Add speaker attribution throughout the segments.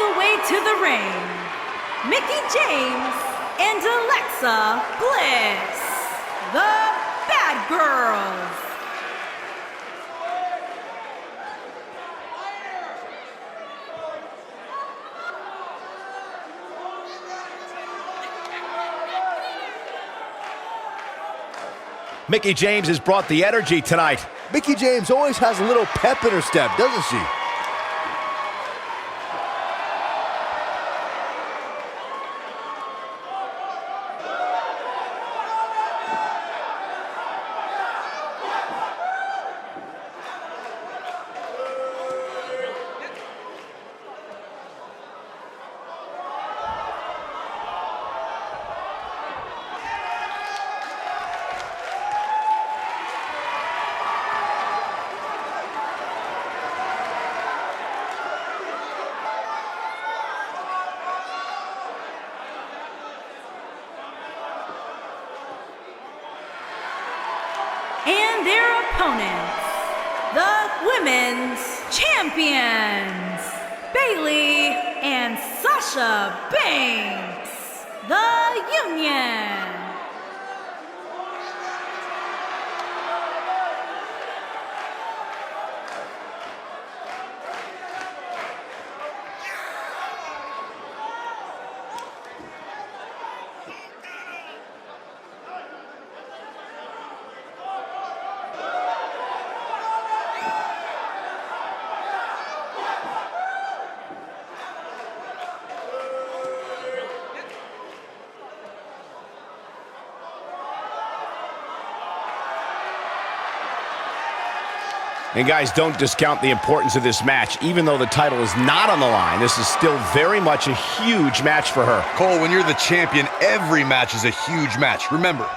Speaker 1: the way to the ring, Mickie James and Alexa Bliss, the Bad Girls.
Speaker 2: Mickie James has brought the energy tonight.
Speaker 3: Mickie James always has a little pep in her step, doesn't she?
Speaker 1: And their opponents, the Women's Champions, Bayley and Sasha Banks, the Union.
Speaker 2: And guys, don't discount the importance of this match. Even though the title is not on the line, this is still very much a huge match for her.
Speaker 4: Cole, when you're the champion, every match is a huge match. Remember.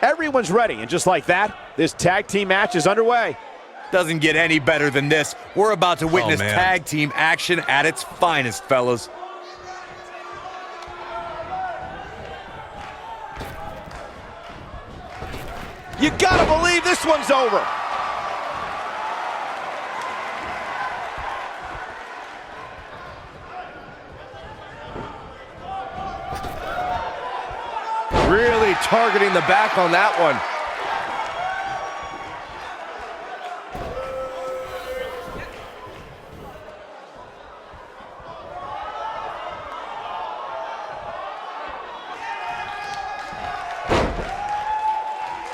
Speaker 2: Everyone's ready, and just like that, this tag team match is underway.
Speaker 4: Doesn't get any better than this. We're about to witness tag team action at its finest, fellas.
Speaker 2: You gotta believe this one's over.
Speaker 3: Really targeting the back on that one.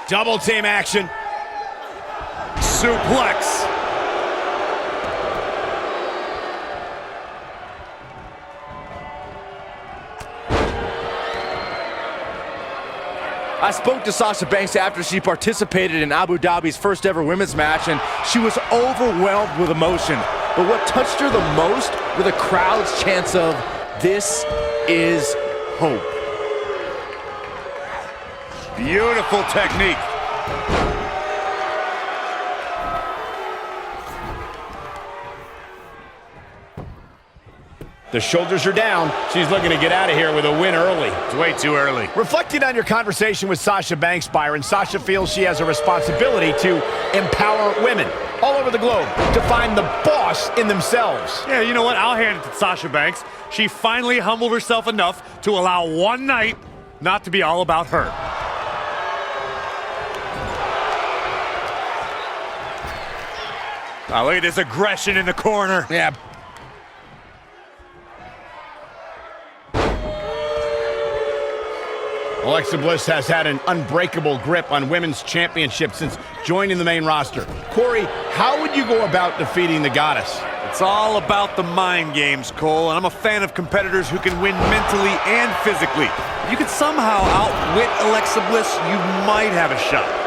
Speaker 2: Double team action.
Speaker 4: Suplex.
Speaker 3: I spoke to Sasha Banks after she participated in Abu Dhabi's first ever women's match, and she was overwhelmed with emotion. But what touched her the most were the crowd's chants of, "This is hope."
Speaker 4: Beautiful technique.
Speaker 2: The shoulders are down. She's looking to get out of here with a win early.
Speaker 4: It's way too early.
Speaker 2: Reflecting on your conversation with Sasha Banks, Byron, Sasha feels she has a responsibility to empower women all over the globe to find the boss in themselves.
Speaker 5: Yeah, you know what? I'll hand it to Sasha Banks. She finally humbled herself enough to allow one night not to be all about her. Oh, look at this aggression in the corner.
Speaker 4: Yeah.
Speaker 2: Alexa Bliss has had an unbreakable grip on women's championship since joining the main roster. Corey, how would you go about defeating the goddess?
Speaker 4: It's all about the mind games, Cole, and I'm a fan of competitors who can win mentally and physically. If you can somehow outwit Alexa Bliss, you might have a shot.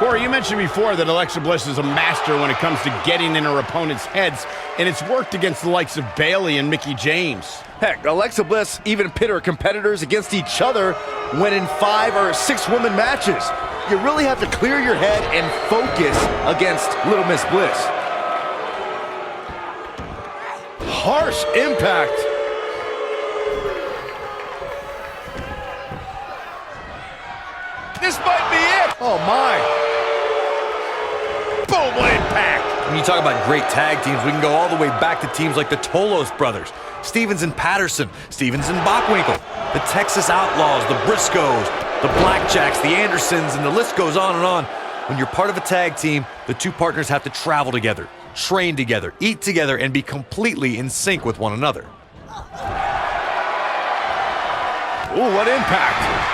Speaker 2: Corey, you mentioned before that Alexa Bliss is a master when it comes to getting in her opponent's heads, and it's worked against the likes of Bayley and Mickie James.
Speaker 3: Heck, Alexa Bliss even pit her competitors against each other when in 5 or 6 woman matches. You really have to clear your head and focus against Little Miss Bliss. Harsh impact.
Speaker 2: This might be it.
Speaker 3: Oh, my.
Speaker 2: Boom, what impact.
Speaker 4: When you talk about great tag teams, we can go all the way back to teams like the Tolos brothers, Stevens and Patterson, Stevens and Bockwinkel, the Texas Outlaws, the Briscoes, the Blackjacks, the Andersons, and the list goes on and on. When you're part of a tag team, the two partners have to travel together, train together, eat together, and be completely in sync with one another.
Speaker 2: Ooh, what impact.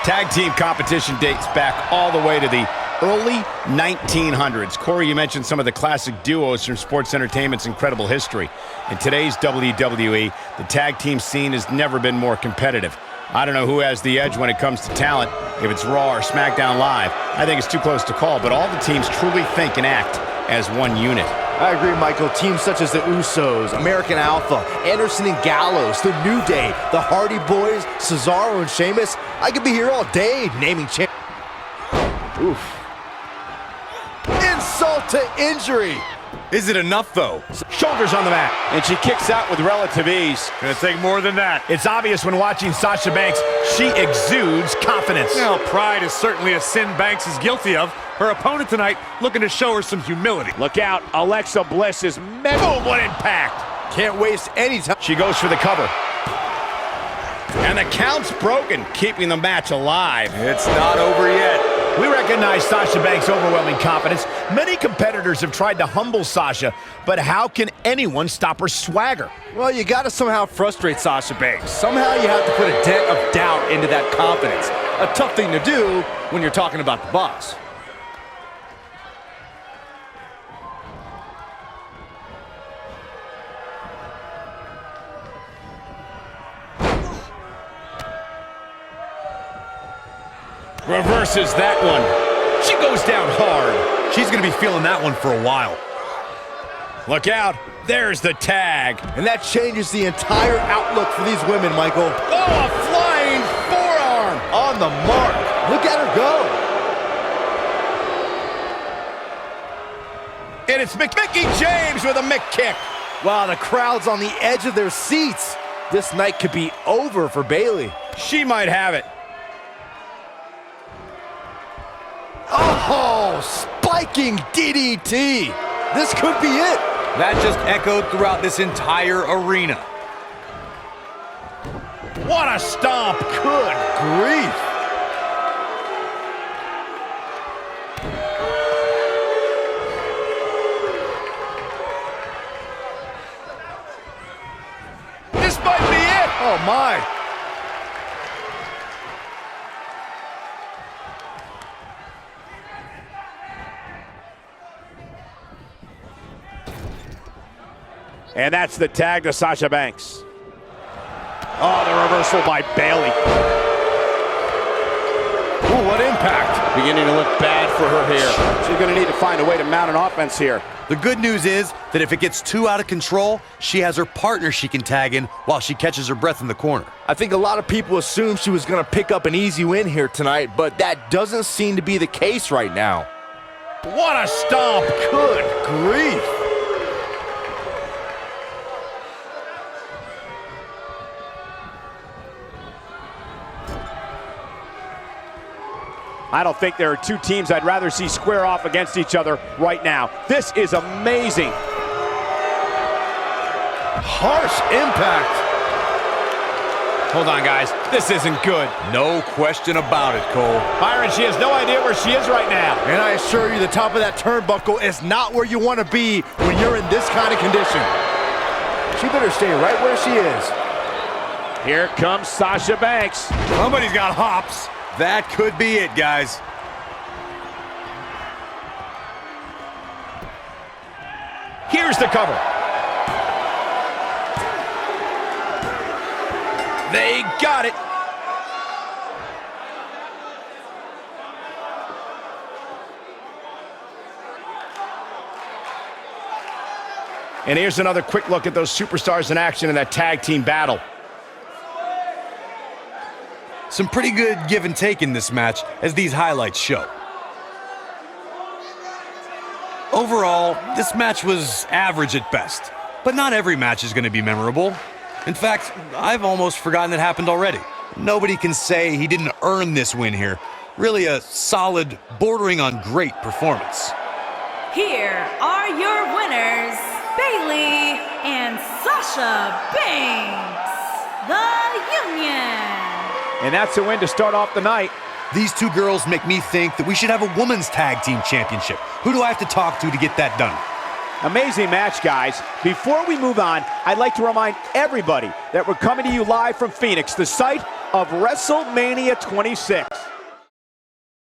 Speaker 2: Tag team competition dates back all the way to the early 1900s. Corey, you mentioned some of the classic duos from sports entertainment's incredible history. In today's WWE, the tag team scene has never been more competitive. I don't know who has the edge when it comes to talent, if it's Raw or SmackDown Live. I think it's too close to call, but all the teams truly think and act as one unit.
Speaker 3: I agree, Michael. Teams such as the Usos, American Alpha, Anderson and Gallows, The New Day, the Hardy Boys, Cesaro and Sheamus. I could be here all day naming champ. Oof. Insult to injury.
Speaker 4: Is it enough, though?
Speaker 2: Shoulders on the mat, and she kicks out with relative ease.
Speaker 5: Gonna take more than that.
Speaker 2: It's obvious when watching Sasha Banks, she exudes confidence.
Speaker 5: Now, pride is certainly a sin Banks is guilty of. Her opponent tonight looking to show her some humility.
Speaker 2: Look out, Alexa Bliss is mega. Boom, what impact.
Speaker 3: Can't waste any time.
Speaker 2: She goes for the cover. And the count's broken, keeping the match alive.
Speaker 4: It's not over yet.
Speaker 2: We recognize Sasha Banks' overwhelming confidence. Many competitors have tried to humble Sasha, but how can anyone stop her swagger?
Speaker 3: Well, you got to somehow frustrate Sasha Banks. Somehow you have to put a dent of doubt into that confidence. A tough thing to do when you're talking about the boss.
Speaker 2: Reverses that one. She goes down hard.
Speaker 4: She's going to be feeling that one for a while.
Speaker 2: Look out. There's the tag.
Speaker 3: And that changes the entire outlook for these women, Michael.
Speaker 2: Oh, a flying forearm.
Speaker 3: On the mark. Look at her go.
Speaker 2: And it's Mickie James with a Mick kick.
Speaker 3: Wow, the crowd's on the edge of their seats. This night could be over for Bayley.
Speaker 2: She might have it.
Speaker 3: Oh, spiking DDT. This could be it.
Speaker 4: That just echoed throughout this entire arena.
Speaker 2: What a stomp.
Speaker 3: Good grief.
Speaker 2: This might be it.
Speaker 3: Oh, my.
Speaker 2: And that's the tag to Sasha Banks. Oh, the reversal by Bayley. Ooh, what impact. Beginning to look bad for her here. She's going to need to find a way to mount an offense here.
Speaker 4: The good news is that if it gets too out of control, she has her partner she can tag in while she catches her breath in the corner.
Speaker 3: I think a lot of people assumed she was going to pick up an easy win here tonight, but that doesn't seem to be the case right now.
Speaker 2: What a stomp.
Speaker 3: Good grief.
Speaker 2: I don't think there are two teams I'd rather see square off against each other right now. This is amazing.
Speaker 3: Harsh impact.
Speaker 2: Hold on, guys. This isn't good.
Speaker 4: No question about it, Cole.
Speaker 2: Byron, she has no idea where she is right now.
Speaker 3: And I assure you, the top of that turnbuckle is not where you want to be when you're in this kind of condition. She better stay right where she is.
Speaker 2: Here comes Sasha Banks.
Speaker 5: Somebody's got hops.
Speaker 4: That could be it, guys.
Speaker 2: Here's the cover. They got it. And here's another quick look at those superstars in action in that tag team battle.
Speaker 4: Some pretty good give and take in this match, as these highlights show. Overall, this match was average at best. But not every match is going to be memorable. In fact, I've almost forgotten it happened already. Nobody can say he didn't earn this win here. Really a solid, bordering on great performance.
Speaker 1: Here are your winners, Bayley and Sasha Banks, the Union.
Speaker 6: And that's a win to start off the night.
Speaker 4: These two girls make me think that we should have a women's tag team championship. Who do I have to talk to get that done?
Speaker 6: Amazing match, guys. Before we move on, I'd like to remind everybody that we're coming to you live from Phoenix, the site of WrestleMania 26.